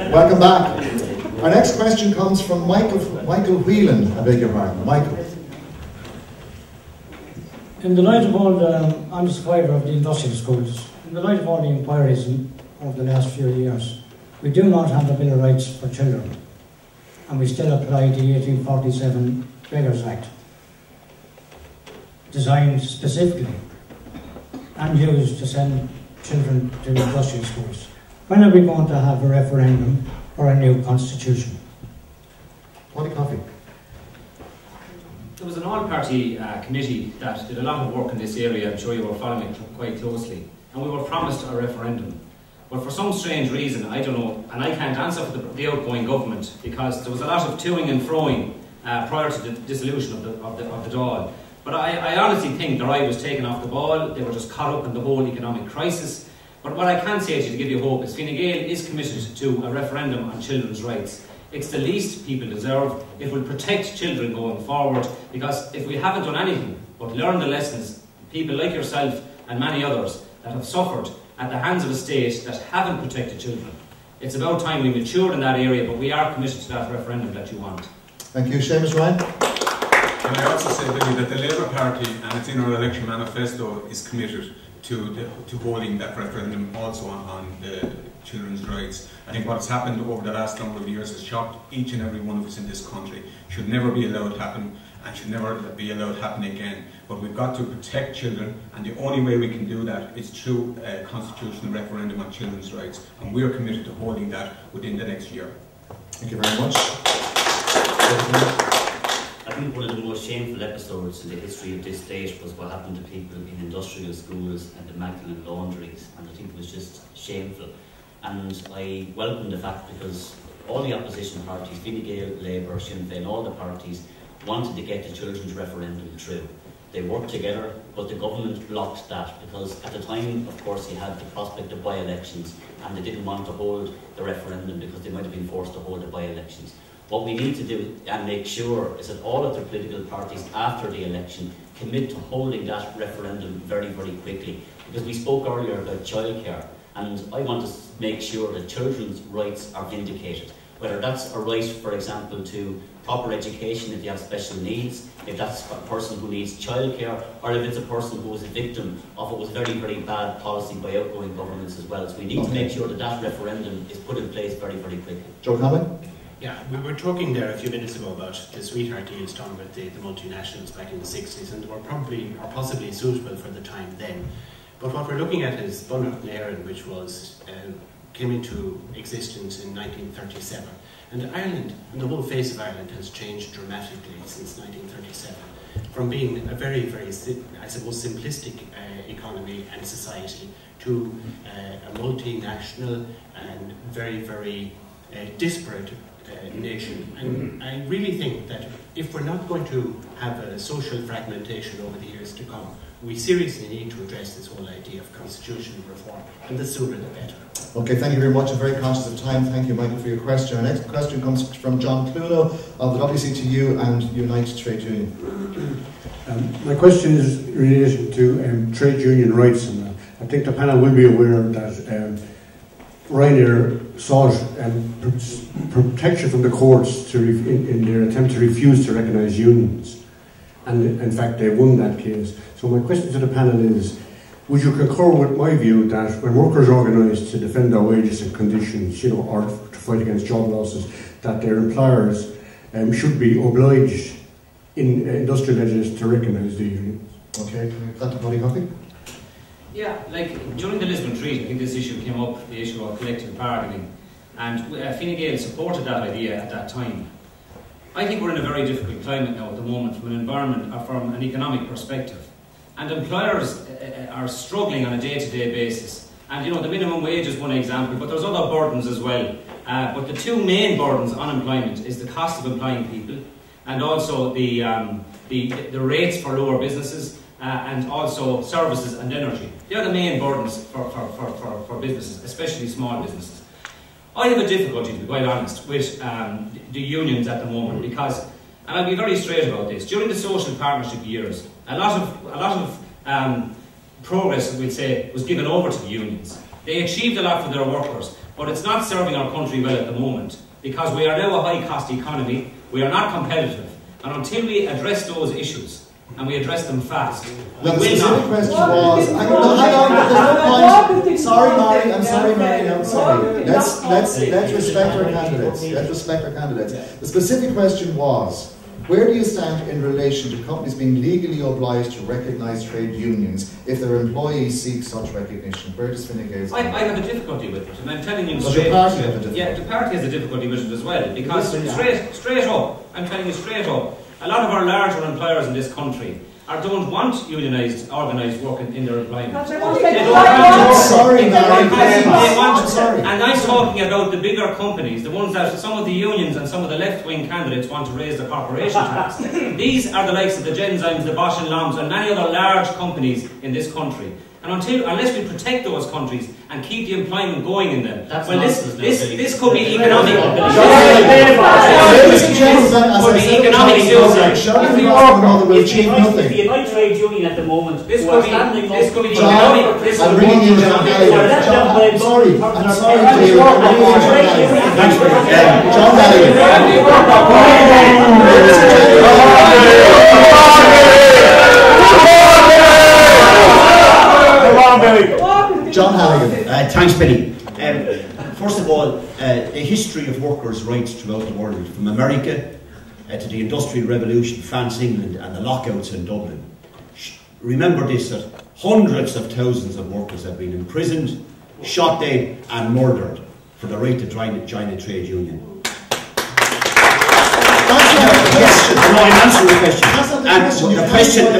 Welcome back. Our next question comes from Michael Whelan. I beg your pardon. Michael. In the light of all the, I'm the survivor of the industrial schools. In the light of all the inquiries over the last few years, we do not have a Bill of Rights for children, and we still apply the 1847 Beggars Act, designed specifically and used to send children to industrial schools. When are we going to have a referendum or a new constitution? Paddy Coffey. There was an all-party committee that did a lot of work in this area. I'm sure you were following it quite closely. And we were promised a referendum. But for some strange reason, I don't know, and I can't answer for the outgoing government, because there was a lot of toing and froing prior to the dissolution of the Dáil. But I honestly think their eye was taken off the ball. They were just caught up in the whole economic crisis. But what I can say to you to give you hope is Fine Gael is committed to a referendum on children's rights. It's the least people deserve. It will protect children going forward, because if we haven't done anything but learn the lessons, people like yourself and many others that have suffered at the hands of a state that haven't protected children, it's about time we matured in that area, but we are committed to that referendum that you want. Thank you. Seamus Ryan. Can I also say, Billy, that the Labour Party, and it's in our election manifesto, is committed to holding that referendum also on the children's rights. I think what's happened over the last number of years has shocked each and every one of us in this country. Should never be allowed to happen, and should never be allowed to happen again. But we've got to protect children, and the only way we can do that is through a constitutional referendum on children's rights, and we're committed to holding that within the next year. Thank you very much. I think one of the most shameful episodes in the history of this state was what happened to people in industrial schools and the Magdalene laundries, and I think it was just shameful. And I welcome the fact, because all the opposition parties, Fine Gael, Labour, Sinn Féin, all the parties wanted to get the children's referendum through. They worked together, but the government blocked that, because at the time, of course, you had the prospect of by-elections, and they didn't want to hold the referendum because they might have been forced to hold the by-elections. What we need to do and make sure is that all of the political parties after the election commit to holding that referendum very, very quickly. Because we spoke earlier about childcare, and I want to make sure that children's rights are vindicated. Whether that's a right, for example, to proper education if you have special needs, if that's a person who needs childcare, or if it's a person who was a victim of what was very, very bad policy by outgoing governments as well. So we need to make sure that that referendum is put in place very, very quickly. Joe Cameron? Yeah, we were talking there a few minutes ago about the sweetheart deals done with the multinationals back in the 60s, and they were probably or possibly suitable for the time then. But what we're looking at is Bunnock and Éireann, which was came into existence in 1937. And Ireland, and the whole face of Ireland, has changed dramatically since 1937. From being a very, very, I suppose, simplistic economy and society to a multinational and very, very disparate nation. And I really think that if we're not going to have a social fragmentation over the years to come, we seriously need to address this whole idea of constitutional reform, and the sooner the better. Okay, thank you very much. I'm very conscious of time. Thank you, Michael, for your question. Our next question comes from John Cluno of the WCTU and Unite Trade Union. My question is in relation to trade union rights, and I think the panel will be aware that Ryanair sought protection from the courts in their attempt to refuse to recognise unions, and in fact they won that case. So my question to the panel is, would you concur with my view that when workers organise to defend their wages and conditions, or to fight against job losses, that their employers should be obliged in industrial legislation to recognise the unions? Okay, Dr. Paddy Coffey? Yeah, like during the Lisbon Treaty, I think this issue came up, the issue of collective bargaining, and Fine Gael supported that idea at that time. I think we're in a very difficult climate now at the moment from an environment or from an economic perspective. And employers are struggling on a day-to-day basis. And the minimum wage is one example, but there's other burdens as well. But the two main burdens on employment is the cost of employing people, and also the rates for lower businesses, and also services and energy. They're the main burdens for businesses, especially small businesses. I have a difficulty, to be quite honest, with the unions at the moment, because, and I'll be very straight about this, during the social partnership years, a lot of progress, we'd say, was given over to the unions. They achieved a lot for their workers, but it's not serving our country well at the moment, because we are now a high-cost economy, we are not competitive, and until we address those issues, and we address them fast, we the will specific not. question was, hang on, there's no point. Sorry, Mary, I'm sorry, Mary, I'm sorry. Let's respect our candidates. Let's respect our candidates. The specific question was, where do you stand in relation to companies being legally obliged to recognise trade unions if their employees seek such recognition? Where does Fine Gael stand? I have a difficulty with it, and I'm telling you Does straight. your party have a difficulty? Yeah, the party has a difficulty with it as well, because straight up, I'm telling you straight up, a lot of our larger employers in this country don't want unionised, organised work in their employment. They don't want I'm sorry, Mary. they want, I'm sorry. and I'm talking about the bigger companies, the ones that some of the unions and some of the left-wing candidates want to raise the corporation tax. These are the likes of the Genzymes, the Bosch and Lombs, and many other large companies in this country. And unless we protect those countries and keep the employment going in them, this could be economic. Ladies and gentlemen, as I said, economic suicide. shouting across one another will achieve nothing. The United Trade Union at the moment, This who are could standing be up. economic. I'm bringing in John Halligan. I'm sorry, David. I'm bringing in John Halligan. John Halligan. John Halligan. Thanks, Billy. First of all, a history of workers' rights throughout the world, from America to the Industrial Revolution, France, England, and the lockouts in Dublin. Remember this, that hundreds of thousands of workers have been imprisoned, shot dead, and murdered for the right to join a trade union. I'm answering the question. And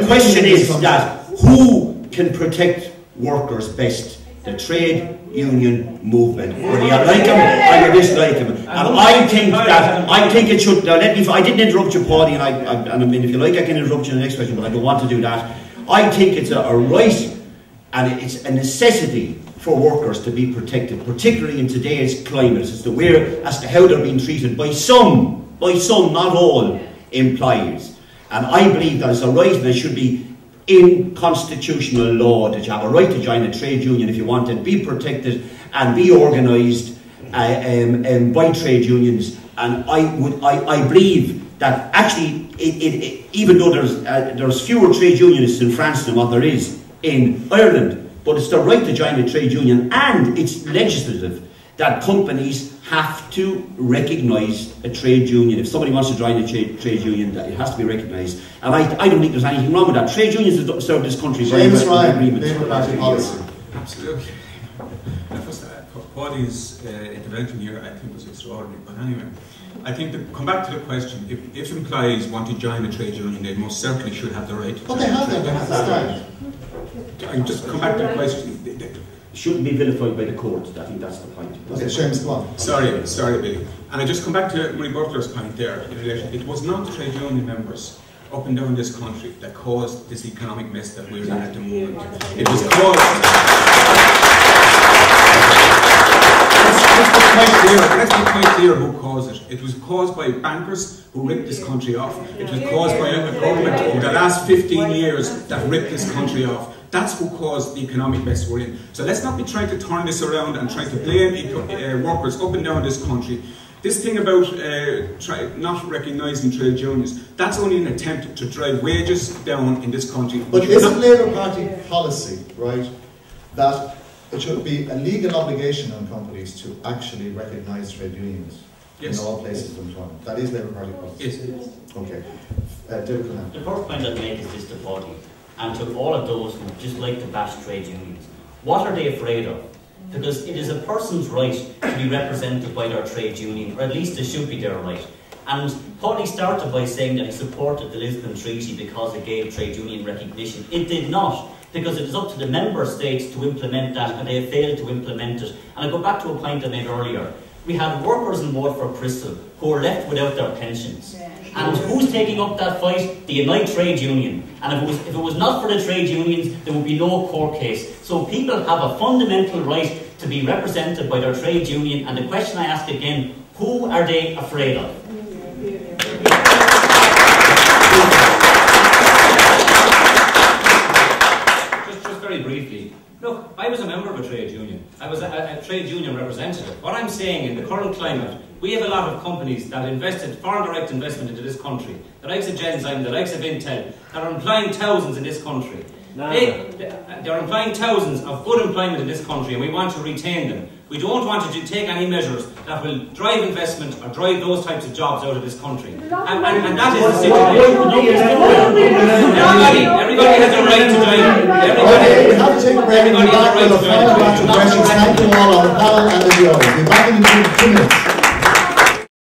the question is that who can protect workers best? The trade union movement. Whether you like them or you dislike them. And I think it should. Now, I didn't interrupt you, Paudie, and I mean, if you like, I can interrupt you in the next question, but I don't want to do that. I think it's a right and it's a necessity for workers to be protected, particularly in today's climate, as to how they're being treated by some, not all, employers. And I believe that it's a right and it should be in constitutional law that you have a right to join a trade union if you want to be protected and be organised by trade unions. And I believe that actually, even though there's fewer trade unionists in France than what there is in Ireland, but it's the right to join a trade union, and it's legislative that companies have to recognise a trade union. If somebody wants to join a trade union, it has to be recognised. And I don't think there's anything wrong with that. Trade unions have served this country very well. Labour Party policy. Absolutely. Paudie's intervention here, I think, was extraordinary. But anyway, I think to come back to the question, if employees want to join a trade union, they most certainly should have the right to But they have that, they have to start. And just come back to the question. Shouldn't be vilified by the court. I think that's the point. Okay, Seamus, go on. Sorry, Billy. And I just come back to Marie Butler's point there in relation. It was not trade union members up and down this country that caused this economic mess that we're in at the moment. It was caused. Let's be quite clear who caused it. It was caused by bankers who ripped this country off. It was caused by a government in the last 15 years that ripped this country off. That's who caused the economic mess we're in. So let's not be trying to turn this around and trying to blame workers up and down this country. This thing about not recognising trade unions, that's only an attempt to drive wages down in this country. But isn't Labour Party policy, right, that it should be a legal obligation on companies to actually recognise trade unions in all places of employment? That is Labour Party policy? Yes. Okay. David Cullen. The first point I'd make is this to Paudie, and to all of those who just like to bash trade unions. What are they afraid of? Because it is a person's right to be represented by their trade union, or at least it should be their right. And Paudie started by saying that he supported the Lisbon Treaty because it gave trade union recognition. It did not, because it is up to the member states to implement that, and they have failed to implement it. And I go back to a point I made earlier. We had workers in Waterford Crystal who were left without their pensions. And who's taking up that fight? The United Trade Union. And if it was not for the trade unions, there would be no court case. So people have a fundamental right to be represented by their trade union. And the question I ask again, who are they afraid of? Just very briefly, Look, I was a member of a trade union. I was a trade union representative. What I'm saying, in the current climate, we have a lot of companies that invested foreign direct investment into this country. The likes of Genzyme, the likes of Intel, that are employing thousands in this country. They're employing thousands of good employment in this country, and we want to retain them. We don't want to take any measures that will drive investment or drive those types of jobs out of this country. And that is the situation. Everybody has a right to drive. Okay, we have to take a break. We'll be back with a final batch of questions. Thank you all on the panel and in the audience. We'll be back in 2 minutes.